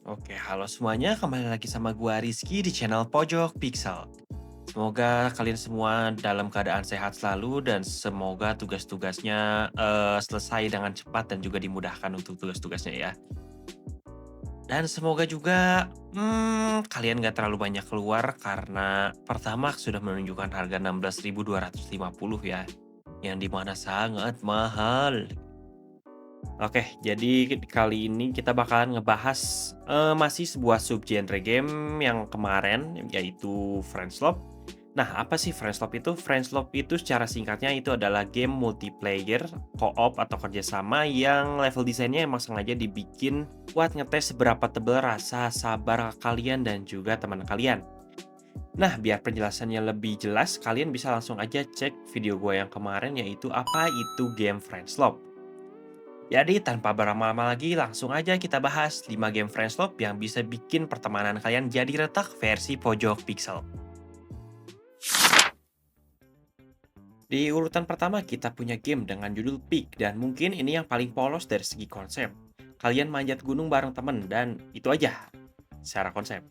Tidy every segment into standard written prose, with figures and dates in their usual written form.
Oke, halo semuanya, kembali lagi sama gua Rizky di channel Pojok Pixel. Semoga kalian semua dalam keadaan sehat selalu dan semoga tugas-tugasnya selesai dengan cepat dan juga dimudahkan untuk tugas-tugasnya ya. Dan semoga juga kalian nggak terlalu banyak keluar karena Pertamax sudah menunjukkan harga 16.250 ya, yang dimana sangat mahal. Oke, jadi kali ini kita bakalan ngebahas, masih sebuah subgenre game yang kemarin, yaitu Friendslop. Nah, apa sih Friendslop itu? Friendslop itu secara singkatnya itu adalah game multiplayer, co-op atau kerjasama yang level desainnya emang sengaja dibikin buat ngetes seberapa tebal rasa sabar kalian dan juga teman kalian. Nah, biar penjelasannya lebih jelas, kalian bisa langsung aja cek video gue yang kemarin, yaitu apa itu game Friendslop. Jadi tanpa berlama-lama lagi, langsung aja kita bahas 5 game Friendslop yang bisa bikin pertemanan kalian jadi retak versi pojok pixel. Di urutan pertama kita punya game dengan judul Peak dan mungkin ini yang paling polos dari segi konsep. Kalian manjat gunung bareng temen dan itu aja secara konsep.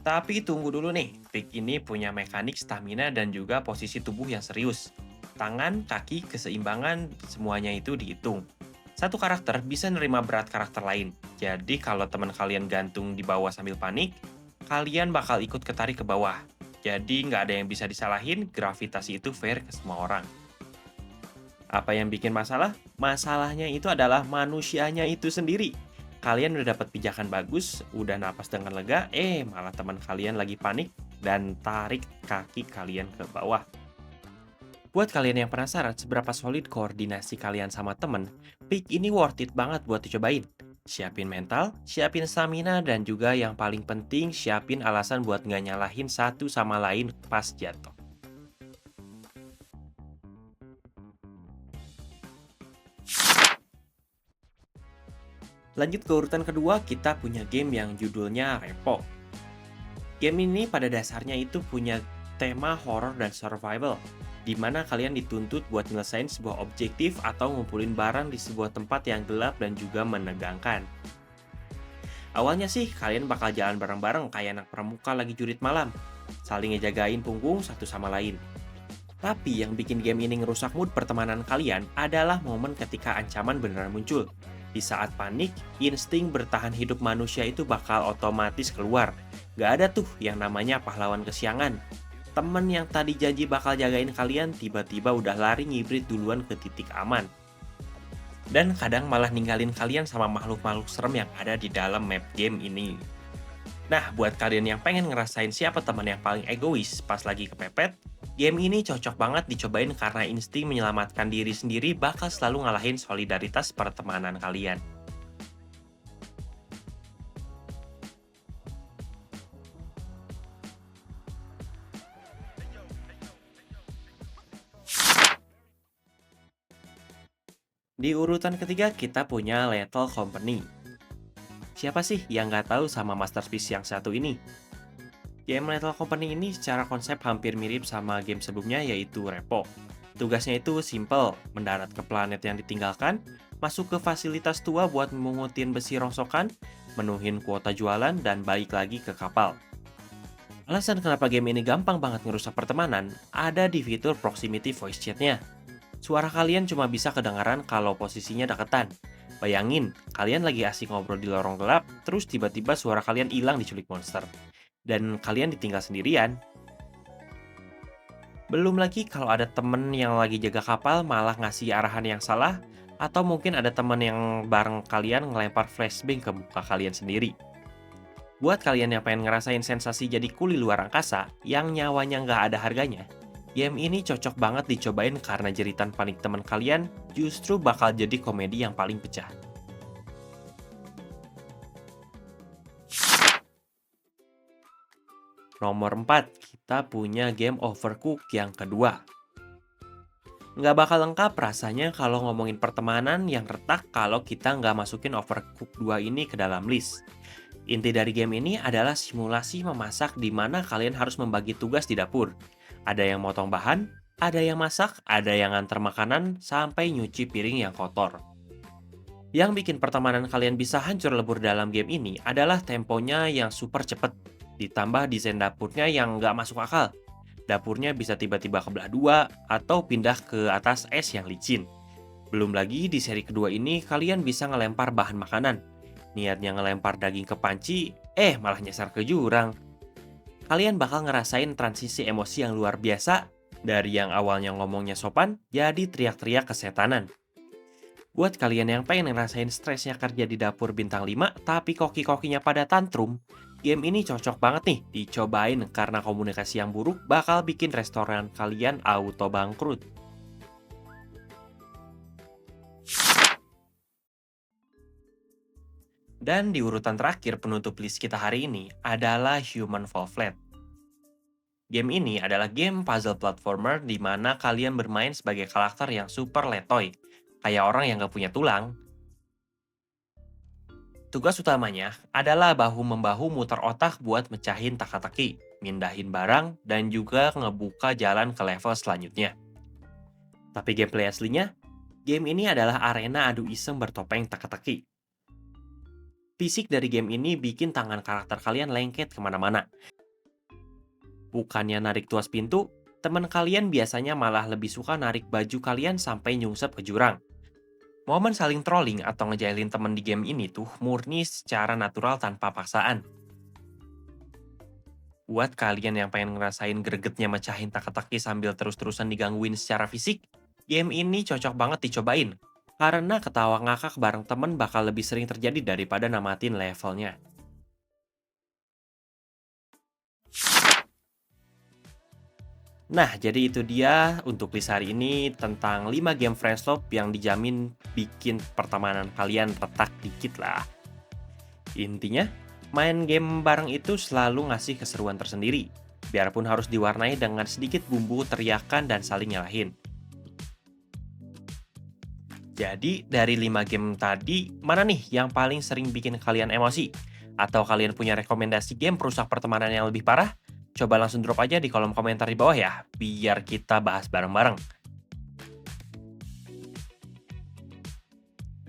Tapi tunggu dulu nih, Peak ini punya mekanik stamina dan juga posisi tubuh yang serius. Tangan, kaki, keseimbangan, semuanya itu dihitung. Satu karakter bisa nerima berat karakter lain. Jadi kalau teman kalian gantung di bawah sambil panik, kalian bakal ikut ketarik ke bawah. Jadi nggak ada yang bisa disalahin, gravitasi itu fair ke semua orang. Apa yang bikin masalah? Masalahnya itu adalah manusianya itu sendiri. Kalian udah dapat pijakan bagus, udah napas dengan lega, malah teman kalian lagi panik dan tarik kaki kalian ke bawah. Buat kalian yang penasaran seberapa solid koordinasi kalian sama temen, pick ini worth it banget buat dicobain. Siapin mental, siapin stamina, dan juga yang paling penting siapin alasan buat nggak nyalahin satu sama lain pas jatuh. Lanjut ke urutan kedua, kita punya game yang judulnya Repo. Game ini pada dasarnya itu punya tema horror dan survival, di mana kalian dituntut buat nyelesain sebuah objektif atau ngumpulin barang di sebuah tempat yang gelap dan juga menegangkan. Awalnya sih kalian bakal jalan bareng-bareng kayak anak pramuka lagi jurit malam, saling ngejagain punggung satu sama lain. Tapi yang bikin game ini ngerusak mood pertemanan kalian adalah momen ketika ancaman beneran muncul. Di saat panik, insting bertahan hidup manusia itu bakal otomatis keluar. Gak ada tuh yang namanya pahlawan kesiangan. Temen yang tadi janji bakal jagain kalian tiba-tiba udah lari ngibrit duluan ke titik aman. Dan kadang malah ninggalin kalian sama makhluk-makhluk serem yang ada di dalam map game ini. Nah, buat kalian yang pengen ngerasain siapa teman yang paling egois pas lagi kepepet, game ini cocok banget dicobain karena insting menyelamatkan diri sendiri bakal selalu ngalahin solidaritas pertemanan kalian. Di urutan ketiga, kita punya Lethal Company. Siapa sih yang nggak tahu sama masterpiece yang satu ini? Game Lethal Company ini secara konsep hampir mirip sama game sebelumnya, yaitu Repo. Tugasnya itu simple, mendarat ke planet yang ditinggalkan, masuk ke fasilitas tua buat mengutin besi rongsokan, menuhin kuota jualan, dan balik lagi ke kapal. Alasan kenapa game ini gampang banget ngerusak pertemanan ada di fitur proximity voice chat-nya. Suara kalian cuma bisa kedengaran kalau posisinya deketan. Bayangin, kalian lagi asik ngobrol di lorong gelap, terus tiba-tiba suara kalian hilang diculik monster. Dan kalian ditinggal sendirian. Belum lagi kalau ada temen yang lagi jaga kapal malah ngasih arahan yang salah, atau mungkin ada temen yang bareng kalian ngelempar flashbang ke muka kalian sendiri. Buat kalian yang pengen ngerasain sensasi jadi kuli luar angkasa, yang nyawanya nggak ada harganya, game ini cocok banget dicobain karena jeritan panik teman kalian justru bakal jadi komedi yang paling pecah. Nomor 4, kita punya game Overcooked yang kedua. Nggak bakal lengkap rasanya kalau ngomongin pertemanan yang retak kalau kita nggak masukin Overcooked 2 ini ke dalam list. Inti dari game ini adalah simulasi memasak di mana kalian harus membagi tugas di dapur. Ada yang motong bahan, ada yang masak, ada yang ngantar makanan, sampai nyuci piring yang kotor. Yang bikin pertemanan kalian bisa hancur lebur dalam game ini adalah temponya yang super cepet. Ditambah desain dapurnya yang nggak masuk akal. Dapurnya bisa tiba-tiba kebelah dua atau pindah ke atas es yang licin. Belum lagi di seri kedua ini kalian bisa ngelempar bahan makanan. Niatnya ngelempar daging ke panci, malah nyasar ke jurang. Kalian bakal ngerasain transisi emosi yang luar biasa dari yang awalnya ngomongnya sopan jadi teriak-teriak kesetanan. Buat kalian yang pengen ngerasain stresnya kerja di dapur bintang 5 tapi koki-kokinya pada tantrum, game ini cocok banget nih dicobain karena komunikasi yang buruk bakal bikin restoran kalian auto bangkrut. Dan di urutan terakhir penutup list kita hari ini adalah Human Fall Flat. Game ini adalah game puzzle platformer di mana kalian bermain sebagai karakter yang super letoy, kayak orang yang gak punya tulang. Tugas utamanya adalah bahu-membahu muter otak buat mecahin teka-teki, mindahin barang, dan juga ngebuka jalan ke level selanjutnya. Tapi gameplay aslinya, game ini adalah arena adu iseng bertopeng teka-teki. Fisik dari game ini bikin tangan karakter kalian lengket kemana-mana. Bukannya narik tuas pintu, teman kalian biasanya malah lebih suka narik baju kalian sampai nyungsep ke jurang. Momen saling trolling atau ngejailin temen di game ini tuh murni secara natural tanpa paksaan. Buat kalian yang pengen ngerasain gregetnya mecahin teka-teki sambil terus-terusan digangguin secara fisik, game ini cocok banget dicobain. Karena ketawa ngakak bareng temen bakal lebih sering terjadi daripada namatin levelnya. Nah, jadi itu dia untuk list hari ini tentang 5 game friendship yang dijamin bikin pertemanan kalian retak dikit lah. Intinya, main game bareng itu selalu ngasih keseruan tersendiri, biarpun harus diwarnai dengan sedikit bumbu teriakan dan saling nyalahin. Jadi, dari 5 game tadi, mana nih yang paling sering bikin kalian emosi? Atau kalian punya rekomendasi game perusak pertemanan yang lebih parah? Coba langsung drop aja di kolom komentar di bawah ya, biar kita bahas bareng-bareng.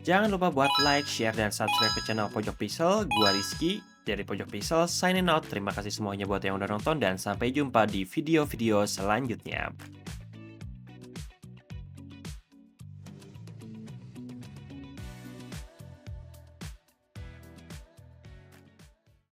Jangan lupa buat like, share, dan subscribe ke channel Pojok Pixel. Gua Rizky dari Pojok Pixel, signing out. Terima kasih semuanya buat yang udah nonton, dan sampai jumpa di video-video selanjutnya.